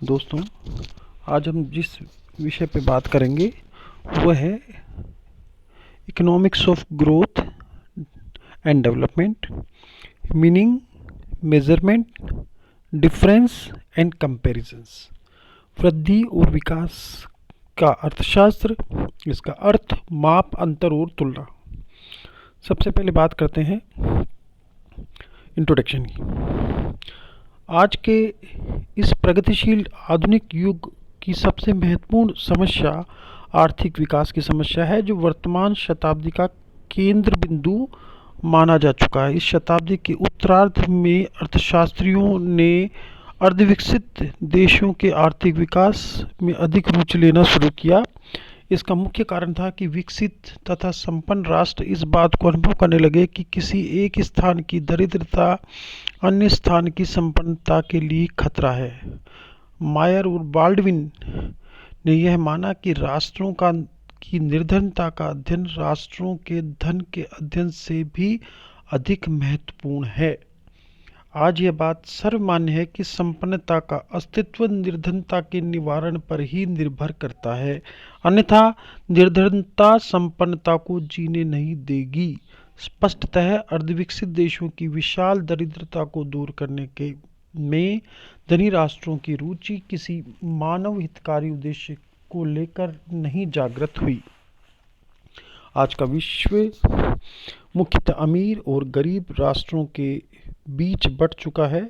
दोस्तों, आज हम जिस विषय पे बात करेंगे वह है economics of growth and development, meaning, measurement, difference and comparisons. वृद्धि और विकास का अर्थशास्त्र, इसका अर्थ, माप, अंतर और तुलना। सबसे पहले बात करते हैं इंट्रोडक्शन की। आज के इस प्रगतिशील आधुनिक युग की सबसे महत्वपूर्ण समस्या आर्थिक विकास की समस्या है, जो वर्तमान शताब्दी का केंद्र बिंदु माना जा चुका है। इस शताब्दी के उत्तरार्ध में अर्थशास्त्रियों ने अर्धविकसित देशों के आर्थिक विकास में अधिक रुचि लेना शुरू किया। इसका मुख्य कारण था कि विकसित तथा संपन्न राष्ट्र इस बात को अनुभव करने लगे कि किसी एक स्थान की दरिद्रता अन्य स्थान की संपन्नता के लिए खतरा है। मायर और बाल्डविन ने यह माना कि राष्ट्रों की निर्धनता का अध्ययन राष्ट्रों के धन के अध्ययन से भी अधिक महत्वपूर्ण है। आज यह बात सर्वमान्य है कि संपन्नता का अस्तित्व निर्धनता के निवारण पर ही निर्भर करता है, अन्यथा निर्धनता संपन्नता को जीने नहीं देगी। स्पष्टतः अर्धविकसित देशों की विशाल दरिद्रता को दूर करने के में धनी राष्ट्रों की रुचि किसी मानव हितकारी उद्देश्य को लेकर नहीं जागृत हुई। आज का विश्व मुख्यतः अमीर और गरीब राष्ट्रों के बीच बंट चुका है।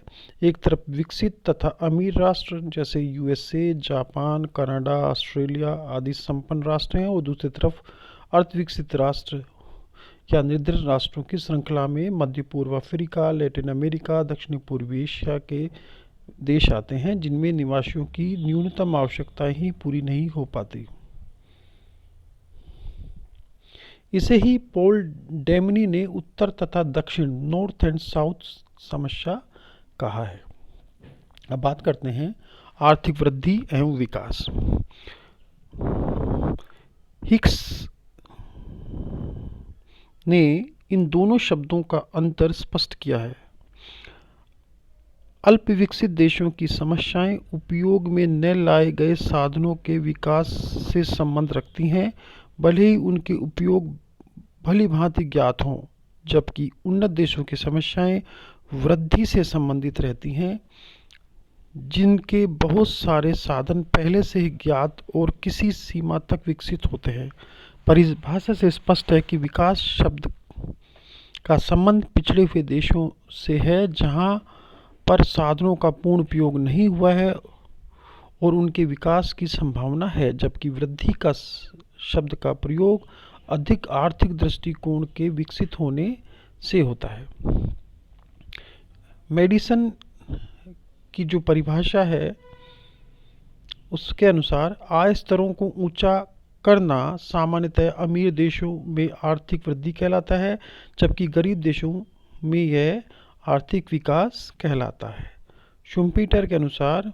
एक तरफ विकसित तथा अमीर राष्ट्र जैसे यूएसए, जापान, कनाडा, ऑस्ट्रेलिया आदि संपन्न राष्ट्र हैं, और दूसरी तरफ अर्धविकसित राष्ट्र या निर्धन राष्ट्रों की श्रृंखला में मध्य पूर्व अफ्रीका, लैटिन अमेरिका, दक्षिण पूर्वी एशिया के देश आते हैं, जिनमें निवासियों की न्यूनतम आवश्यकताएं ही पूरी नहीं हो पाती। इसे ही पॉल डेमनी ने उत्तर तथा दक्षिण, नॉर्थ एंड साउथ समस्या कहा है। अब बात करते हैं आर्थिक वृद्धि एवं विकास। हिक्स ने इन दोनों शब्दों का अंतर स्पष्ट किया है। अल्प विकसित देशों की समस्याएं उपयोग में न लाए गए साधनों के विकास से संबंध रखती हैं, भले ही उनके उपयोग भली भांति ज्ञात हों, जबकि उन्नत देशों की समस्याएं वृद्धि से संबंधित रहती हैं, जिनके बहुत सारे साधन पहले से ही ज्ञात और किसी सीमा तक विकसित होते हैं। परिभाषा से स्पष्ट है कि विकास शब्द का संबंध पिछड़े हुए देशों से है, जहां पर साधनों का पूर्ण उपयोग नहीं हुआ है और उनके विकास की संभावना है, जबकि वृद्धि का शब्द का प्रयोग अधिक आर्थिक दृष्टिकोण के विकसित होने से होता है। मेडिसन की जो परिभाषा है उसके अनुसार आय स्तरों को ऊंचा करना सामान्यतः अमीर देशों में आर्थिक वृद्धि कहलाता है, जबकि गरीब देशों में यह आर्थिक विकास कहलाता है। शुम्पीटर के अनुसार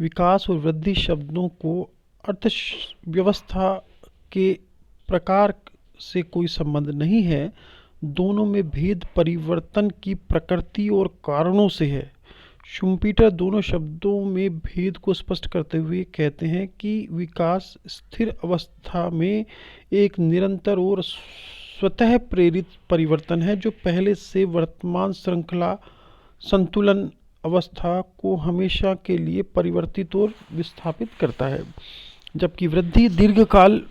विकास और वृद्धि शब्दों को अर्थव्यवस्था के प्रकार से कोई संबंध नहीं है, दोनों में भेद परिवर्तन की प्रकृति और कारणों से है। शुम्पीटर दोनों शब्दों में भेद को स्पष्ट करते हुए कहते हैं कि विकास स्थिर अवस्था में एक निरंतर और स्वतः प्रेरित परिवर्तन है, जो पहले से वर्तमान श्रृंखला संतुलन अवस्था को हमेशा के लिए परिवर्तित और विस्थापित करता है, जबकि वृद्धि दीर्घकाल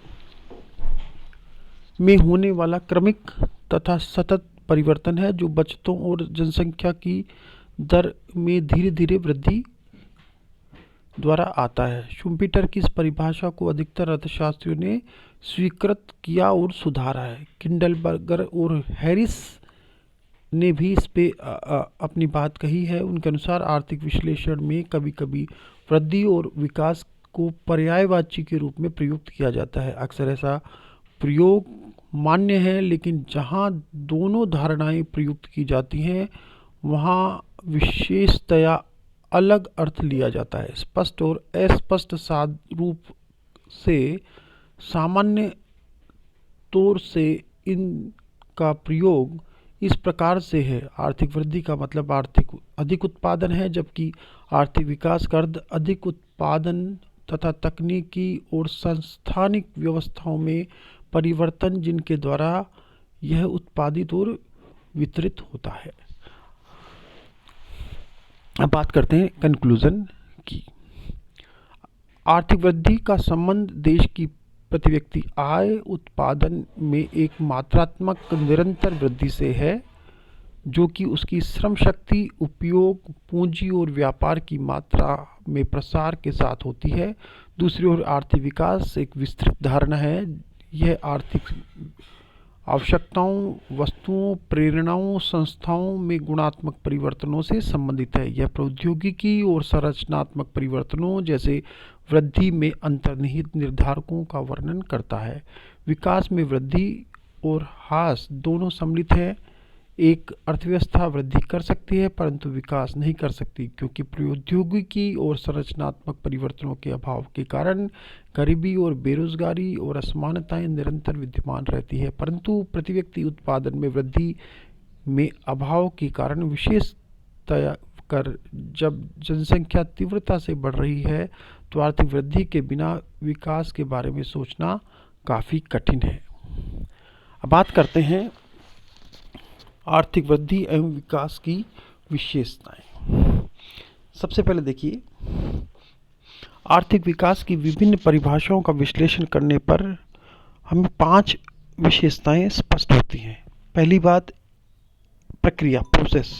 में होने वाला क्रमिक तथा सतत परिवर्तन है, जो बचतों और जनसंख्या की दर में धीरे धीरे वृद्धि द्वारा आता है। शुम्पीटर की इस परिभाषा को अधिकतर अर्थशास्त्रियों ने स्वीकृत किया और सुधारा है। किंडलबर्गर और हैरिस ने भी इस पे अपनी बात कही है। उनके अनुसार आर्थिक विश्लेषण में कभी कभी वृद्धि और विकास को पर्यायवाची के रूप में प्रयुक्त किया जाता है। अक्सर ऐसा प्रयोग मान्य है, लेकिन जहां दोनों धारणाएं प्रयुक्त की जाती हैं वहां विशेषतया अलग अर्थ लिया जाता है। स्पष्ट और अस्पष्ट रूप से सामान्य तौर से इनका प्रयोग इस प्रकार से है। आर्थिक वृद्धि का मतलब आर्थिक अधिक उत्पादन है, जबकि आर्थिक विकास का अर्थ अधिक उत्पादन तथा तकनीकी और सांस्थानिक व्यवस्थाओं में परिवर्तन जिनके द्वारा यह उत्पादित और वितरित होता है। अब बात करते हैं कंक्लूजन की। आर्थिक वृद्धि का संबंध देश की प्रति व्यक्ति आय उत्पादन में एक मात्रात्मक निरंतर वृद्धि से है, जो कि उसकी श्रम शक्ति उपयोग, पूंजी और व्यापार की मात्रा में प्रसार के साथ होती है। दूसरी ओर आर्थिक विकास एक विस्तृत धारणा है। यह आर्थिक आवश्यकताओं, वस्तुओं, प्रेरणाओं, संस्थाओं में गुणात्मक परिवर्तनों से संबंधित है। यह प्रौद्योगिकी और संरचनात्मक परिवर्तनों जैसे वृद्धि में अंतर्निहित निर्धारकों का वर्णन करता है। विकास में वृद्धि और ह्रास दोनों सम्मिलित हैं। एक अर्थव्यवस्था वृद्धि कर सकती है परंतु विकास नहीं कर सकती, क्योंकि प्रौद्योगिकी और संरचनात्मक परिवर्तनों के अभाव के कारण गरीबी और बेरोजगारी और असमानताएं निरंतर विद्यमान रहती है। परंतु प्रति व्यक्ति उत्पादन में वृद्धि में अभाव के कारण विशेषतया कर जब जनसंख्या तीव्रता से बढ़ रही है तो आर्थिक वृद्धि के बिना विकास के बारे में सोचना काफ़ी कठिन है। अब बात करते हैं आर्थिक वृद्धि एवं विकास की विशेषताएं। सबसे पहले देखिए, आर्थिक विकास की विभिन्न परिभाषाओं का विश्लेषण करने पर हमें 5 विशेषताएं स्पष्ट होती हैं। पहली बात, प्रक्रिया, प्रोसेस।